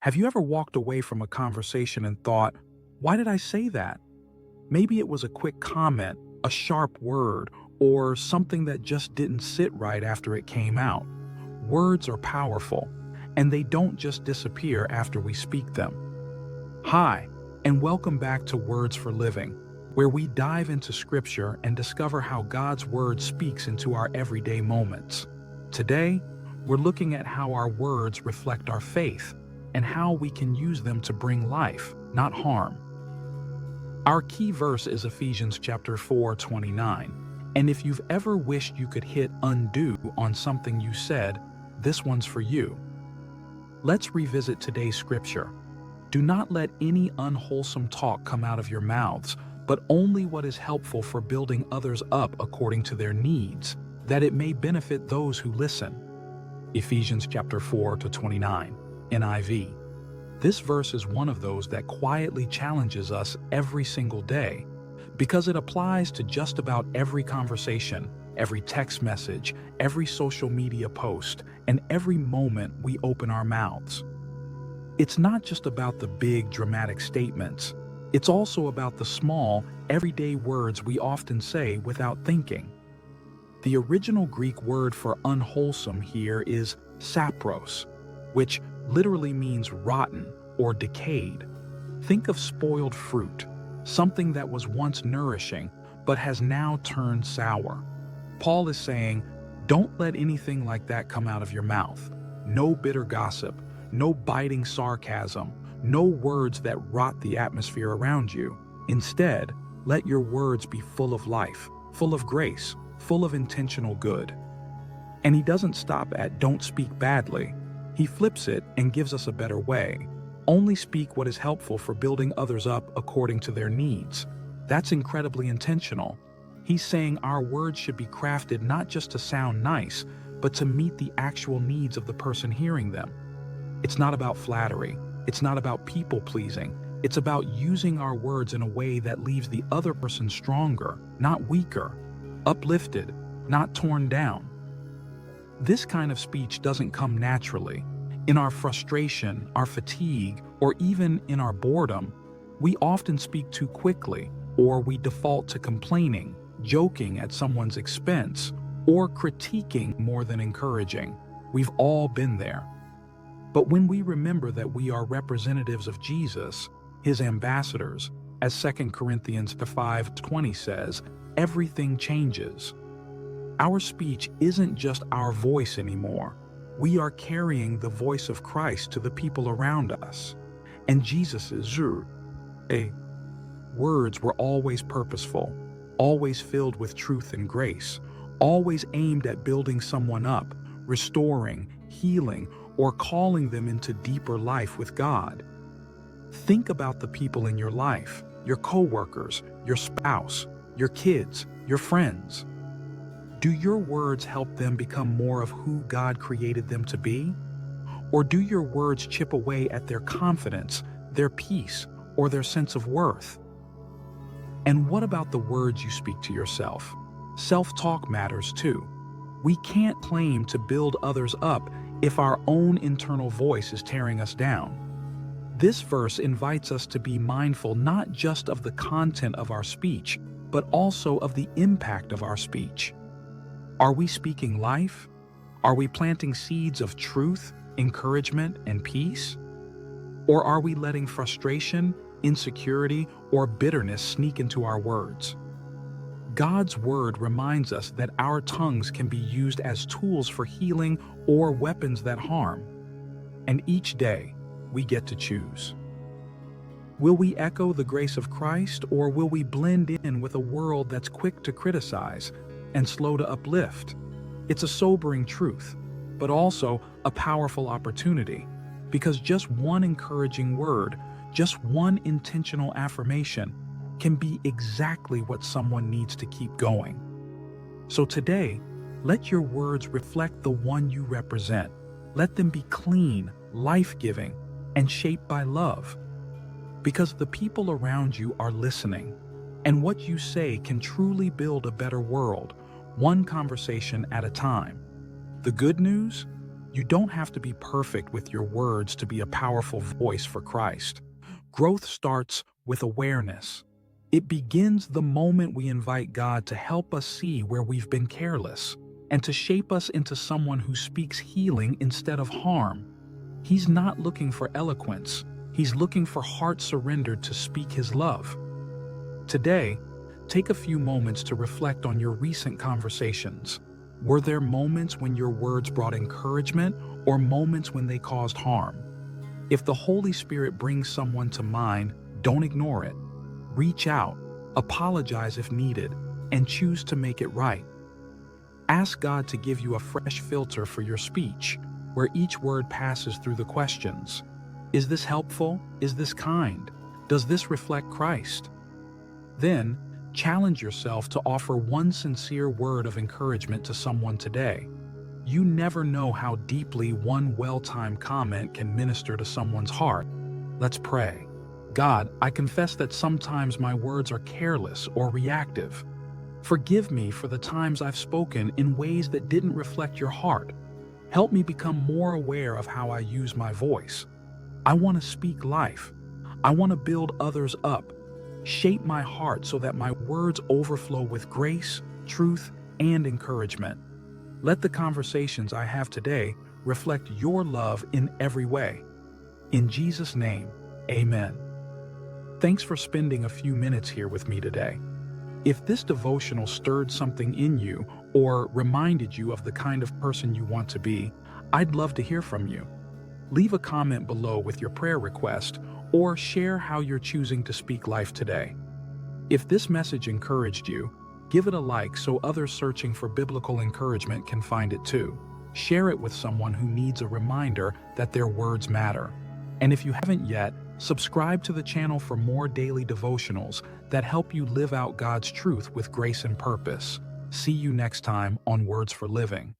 Have you ever walked away from a conversation and thought, why did I say that? Maybe it was a quick comment, a sharp word, or something that just didn't sit right after it came out. Words are powerful, and they don't just disappear after we speak them. Hi, and welcome back to Words for Living, where we dive into Scripture and discover how God's Word speaks into our everyday moments. Today, we're looking at how our words reflect our faith and how we can use them to bring life, not harm. Our key verse is Ephesians chapter 4:29, and if you've ever wished you could hit undo on something you said, this one's for you. Let's revisit today's scripture. Do not let any unwholesome talk come out of your mouths, but only what is helpful for building others up according to their needs, that it may benefit those who listen. Ephesians chapter 4:29, NIV. This verse is one of those that quietly challenges us every single day because it applies to just about every conversation, every text message, every social media post, and every moment we open our mouths. It's not just about the big dramatic statements. It's also about the small, everyday words we often say without thinking. The original Greek word for unwholesome here is sapros, which literally means rotten or decayed. Think of spoiled fruit, something that was once nourishing but has now turned sour. Paul is saying, don't let anything like that come out of your mouth. No bitter gossip, no biting sarcasm, no words that rot the atmosphere around you. Instead, let your words be full of life, full of grace, full of intentional good. And he doesn't stop at don't speak badly. He flips it and gives us a better way. Only speak what is helpful for building others up according to their needs. That's incredibly intentional. He's saying our words should be crafted not just to sound nice, but to meet the actual needs of the person hearing them. It's not about flattery. It's not about people-pleasing. It's about using our words in a way that leaves the other person stronger, not weaker, uplifted, not torn down. This kind of speech doesn't come naturally. In our frustration, our fatigue, or even in our boredom, we often speak too quickly, or we default to complaining, joking at someone's expense, or critiquing more than encouraging. We've all been there. But when we remember that we are representatives of Jesus, his ambassadors, as 2 Corinthians 5:20 says, everything changes. Our speech isn't just our voice anymore. We are carrying the voice of Christ to the people around us. And Jesus's words were always purposeful, always filled with truth and grace, always aimed at building someone up, restoring, healing, or calling them into deeper life with God. Think about the people in your life, your coworkers, your spouse, your kids, your friends. Do your words help them become more of who God created them to be? Or do your words chip away at their confidence, their peace, or their sense of worth? And what about the words you speak to yourself? Self-talk matters too. We can't claim to build others up if our own internal voice is tearing us down. This verse invites us to be mindful not just of the content of our speech, but also of the impact of our speech. Are we speaking life? Are we planting seeds of truth, encouragement, and peace? Or are we letting frustration, insecurity, or bitterness sneak into our words? God's word reminds us that our tongues can be used as tools for healing or weapons that harm. And each day, we get to choose. Will we echo the grace of Christ, or will we blend in with a world that's quick to criticize and slow to uplift? It's a sobering truth, but also a powerful opportunity, because just one encouraging word, just one intentional affirmation, can be exactly what someone needs to keep going. So today, let your words reflect the one you represent. Let them be clean, life-giving, and shaped by love. Because the people around you are listening, and what you say can truly build a better world, one conversation at a time. The good news? You don't have to be perfect with your words to be a powerful voice for Christ. Growth starts with awareness. It begins the moment we invite God to help us see where we've been careless and to shape us into someone who speaks healing instead of harm. He's not looking for eloquence. He's looking for heart surrendered to speak His love. Today, take a few moments to reflect on your recent conversations. Were there moments when your words brought encouragement or moments when they caused harm? If the Holy Spirit brings someone to mind, don't ignore it. Reach out, apologize if needed, and choose to make it right. Ask God to give you a fresh filter for your speech, where each word passes through the questions. Is this helpful? Is this kind? Does this reflect Christ? Then, challenge yourself to offer one sincere word of encouragement to someone today. You never know how deeply one well-timed comment can minister to someone's heart. Let's pray. God, I confess that sometimes my words are careless or reactive. Forgive me for the times I've spoken in ways that didn't reflect your heart. Help me become more aware of how I use my voice. I want to speak life. I want to build others up. Shape my heart so that my words overflow with grace, truth, and encouragement. Let the conversations I have today reflect your love in every way. In Jesus' name, amen. Thanks for spending a few minutes here with me today. If this devotional stirred something in you or reminded you of the kind of person you want to be, I'd love to hear from you. Leave a comment below with your prayer request or share how you're choosing to speak life today. If this message encouraged you, give it a like so others searching for biblical encouragement can find it too. Share it with someone who needs a reminder that their words matter. And if you haven't yet, subscribe to the channel for more daily devotionals that help you live out God's truth with grace and purpose. See you next time on Words for Living.